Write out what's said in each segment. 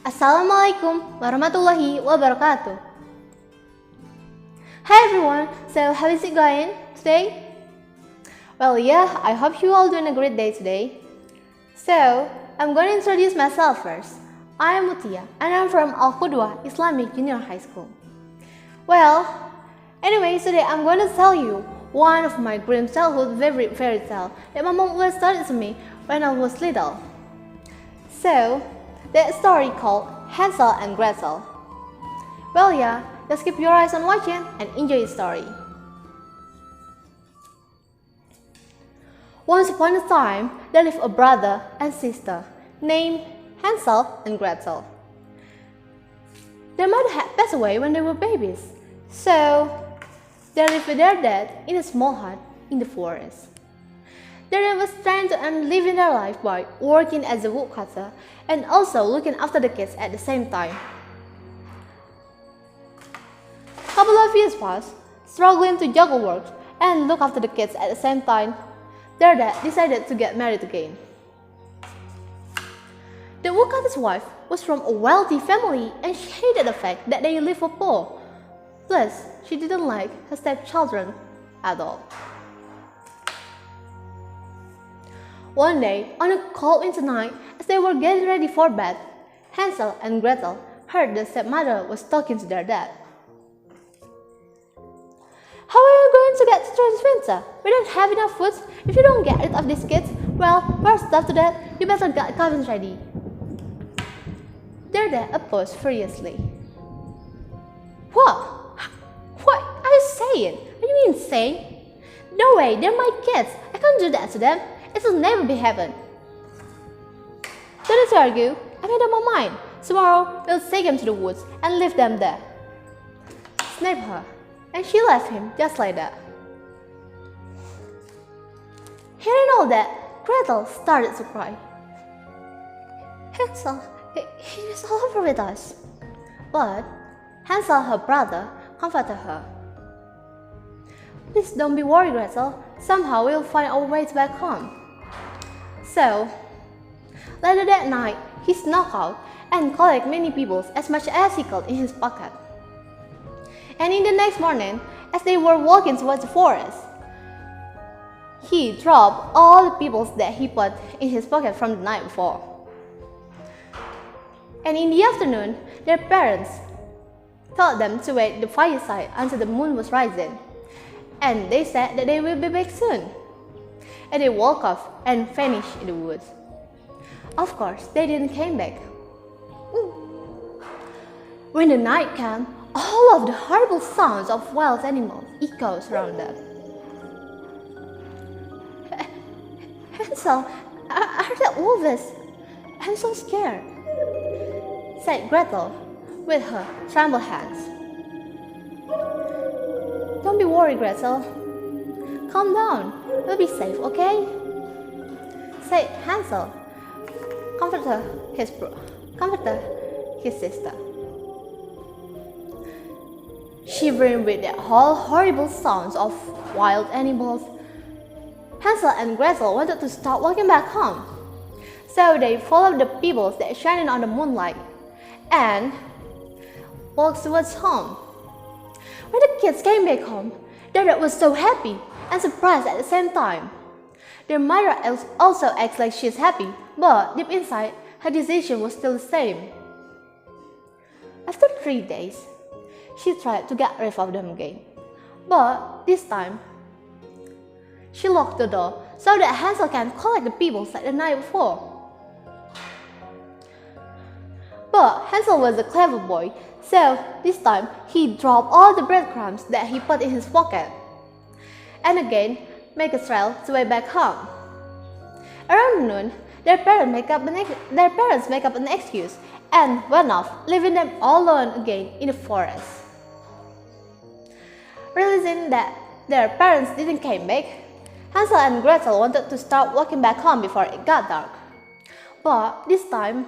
Assalamualaikum warahmatullahi wabarakatuh. Hi everyone, so how is it going today? Well, yeah, I hope you all doing a great day today. So, I'm going to introduce myself first. I am Meutia and I'm from Al-Qudwah Islamic Junior High School. Well, anyway, today I'm going to tell you one of my dream childhood favorite fairy tale that my mom always told it to me when I was little. So, that story called Hansel and Gretel. Well, yeah, just keep your eyes on watching and enjoy the story. Once upon a time, there lived a brother and sister named Hansel and Gretel. Their mother had passed away when they were babies, so they lived with their dad in a small hut in the forest. Their dad was trying to earn living their life by working as a woodcutter and also looking after the kids at the same time. A couple of years passed, struggling to juggle work and look after the kids at the same time. Their dad decided to get married again. The woodcutter's wife was from a wealthy family and she hated the fact that they lived for poor. Plus, she didn't like her stepchildren at all. One day, on a cold winter night, as they were getting ready for bed, Hansel and Gretel heard the stepmother was talking to their dad. How are you going to get through this winter? We don't have enough food. If you don't get rid of these kids, well, first after that, you better get cabins ready. Their dad opposed furiously. What? What are you saying? Are you insane? No way, they're my kids. I can't do that to them. It will never be happen. Don't argue. I made up my mind. Tomorrow, we'll take them to the woods and leave them there. Snapped her, and she left him just like that. Hearing all that, Gretel started to cry. Hansel, he is all over with us. But Hansel, her brother, comforted her. Please don't be worried, Gretel. Somehow we'll find our way back home. So, later that night, he snuck out and collected many pebbles as much as he could in his pocket. And in the next morning, as they were walking towards the forest, he dropped all the pebbles that he put in his pocket from the night before. And in the afternoon, their parents told them to wait at the fireside until the moon was rising. And they said that they will be back soon. And they walked off and vanished in the woods. Of course, they didn't come back. When the night came, all of the horrible sounds of wild animals echoed around them. Hansel, are there wolves? I'm so scared, said Gretel with her trembling hands. Don't be worried, Gretel. Calm down. We'll be safe, okay? Said Hansel, comforted his sister. Shivering with the whole horrible sounds of wild animals, Hansel and Gretel wanted to start walking back home. So they followed the pebbles that shining on the moonlight and walked towards home. When the kids came back home, their dad was so happy and surprised at the same time. Their mother also acts like she's happy, but deep inside, her decision was still the same. After 3 days, she tried to get rid of them again, but this time, she locked the door so that Hansel can collect the pebbles like the night before. But Hansel was a clever boy, so this time he dropped all the breadcrumbs that he put in his pocket, and again make a trail to way back home. Around noon, their parents make up an excuse and went off, leaving them all alone again in the forest. Realizing that their parents didn't come back, Hansel and Gretel wanted to start walking back home before it got dark. But this time,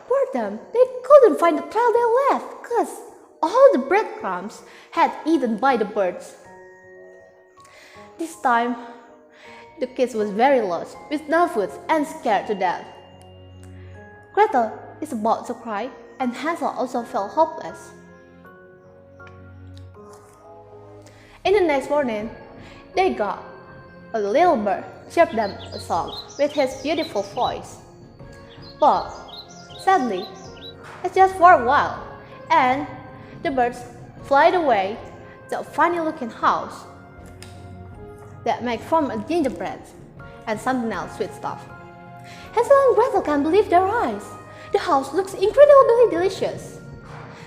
poor them, they couldn't find the trail they left because all the breadcrumbs had eaten by the birds. This time, The kids was very lost, with no food and scared to death. Gretel is about to cry, and Hansel also felt hopeless. In the next morning, they got a little bird chirped them a song with his beautiful voice. But sadly, it's just for a while, and the birds fly away to a funny-looking house that made from a gingerbread and something else sweet stuff. Hansel and Gretel can't believe their eyes. The house looks incredibly delicious.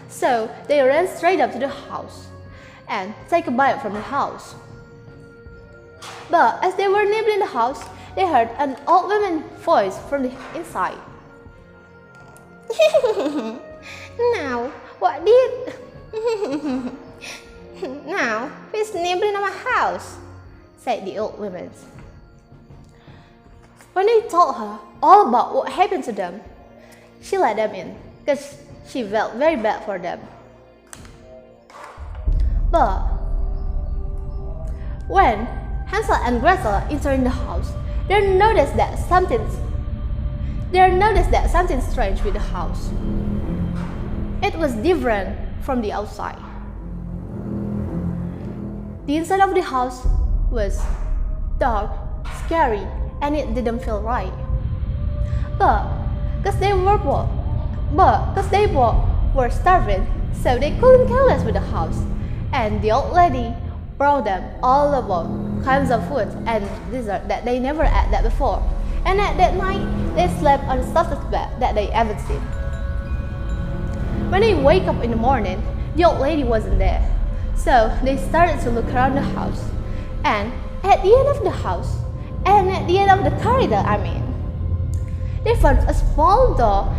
So they ran straight up to the house and take a bite from the house. But as they were nibbling the house, they heard an old woman's voice from the inside. Now, what did... Now, who's nibbling on my house? Said the old woman. When they told her all about what happened to them, she let them in because she felt very bad for them. But when Hansel and Gretel entered the house, they noticed that something strange with the house. It was different from the outside. The inside of the house was dark, scary, and it didn't feel right. But because they both were starving, so they couldn't care less with the house. And the old lady brought them all about kinds of food and dessert that they never had that before. And at that night, they slept on the softest bed that they ever seen. When they wake up in the morning, the old lady wasn't there. So they started to look around the house. And at the end of the house, and at the end of the corridor, they found a small door.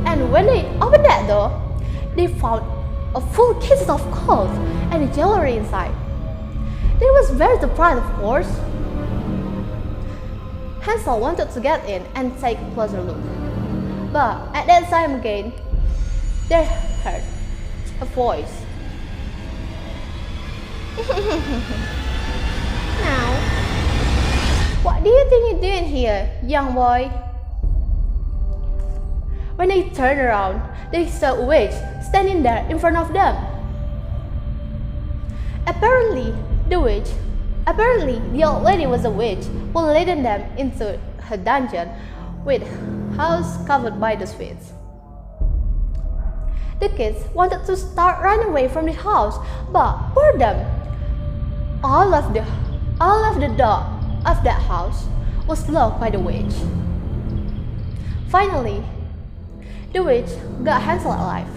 And when they opened that door, they found a full case of clothes and jewelry inside. They was very surprised, of course. Hansel wanted to get in and take a closer look. But at that time again, they heard a voice. Now, what do you think you're doing here, young boy? When they turned around, they saw a witch standing there in front of them. Apparently, the old lady was a witch who led them into her dungeon with house covered by the sweets. The kids wanted to start running away from the house, but for them, all of the door of that house was locked by the witch. Finally, the witch got Hansel alive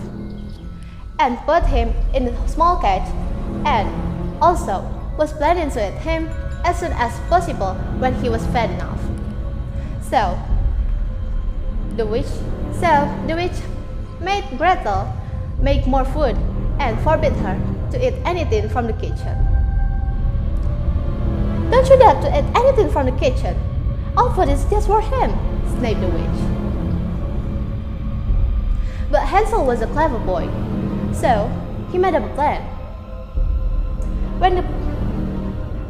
and put him in a small cage, and also was planning to eat him as soon as possible when he was fed enough. So the witch made Gretel make more food and forbid her to eat anything from the kitchen. Don't you dare to eat anything from the kitchen. All food is just for him, snapped the witch. But Hansel was a clever boy, so he made up a plan.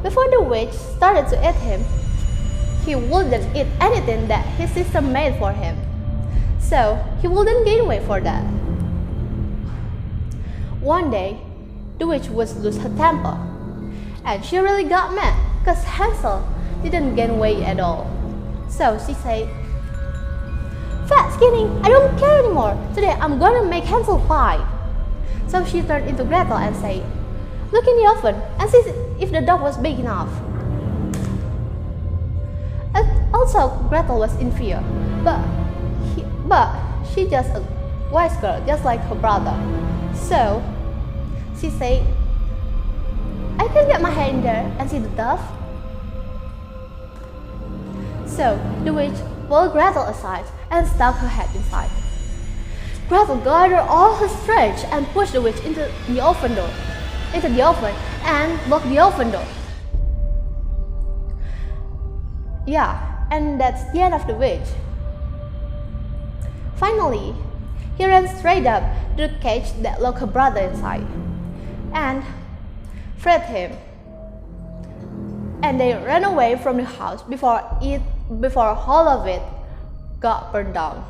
Before the witch started to eat him, he wouldn't eat anything that his sister made for him, so he wouldn't gain weight for that. One day, the witch would lose her temper, and she really got mad because Hansel didn't gain weight at all. So she said, "Fat skinny, I don't care anymore. Today I'm gonna make Hansel pie." So she turned into Gretel and said, "Look in the oven and see if the dog was big enough." And also, Gretel was in fear, but she's just a wise girl, just like her brother. So she said, "I can get my head in there and see the dove." So the witch pulled Gretel aside and stuck her head inside. Gretel gathered all her strength and pushed the witch into the oven and locked the oven door. Yeah, and that's the end of the witch. Finally, he ran straight up to the cage that locked her brother inside and freed him. And they ran away from the house before all of it got burned down.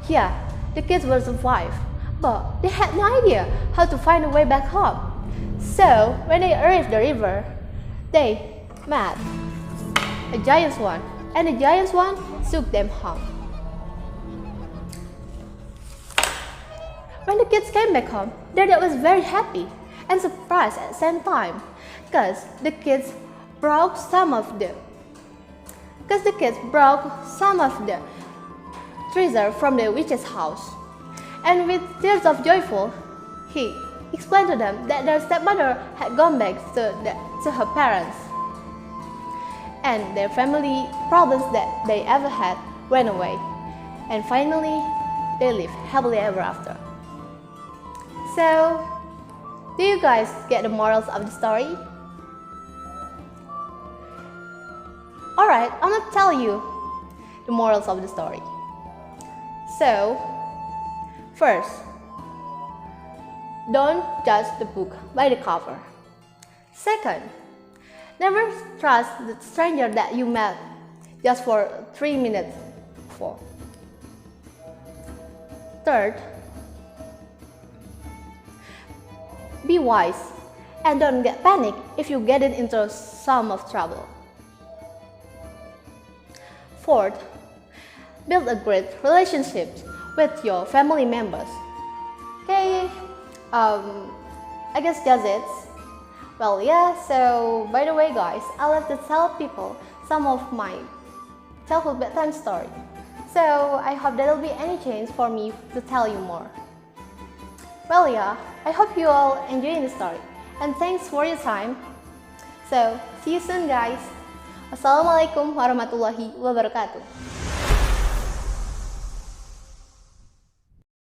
Yeah, the kids will survive, but they had no idea how to find a way back home. So, when they reached the river, they met a giant swan, and the giant swan took them home. When the kids came back home, their dad was very happy and surprised at the same time, because the kids broke some of the treasure from the witch's house. And with tears of joyful, he explained to them that their stepmother had gone back to her parents, and their family problems that they ever had went away, and finally they lived happily ever after. So, do you guys get the morals of the story? Alright, I'm gonna tell you the morals of the story. So, first, don't judge the book by the cover. Second, never trust the stranger that you met just for 3 minutes before. Third, be wise and don't get panicked if you get into some of trouble. Fourth, build a great relationship with your family members. Okay, I guess that's it. Well, yeah, so by the way guys, I love to tell people some of my childhood bedtime story. So I hope there will be any chance for me to tell you more. Well, yeah, I hope you all enjoying the story, and thanks for your time. So, see you soon guys. Wassalamualaikum warahmatullahi wabarakatuh.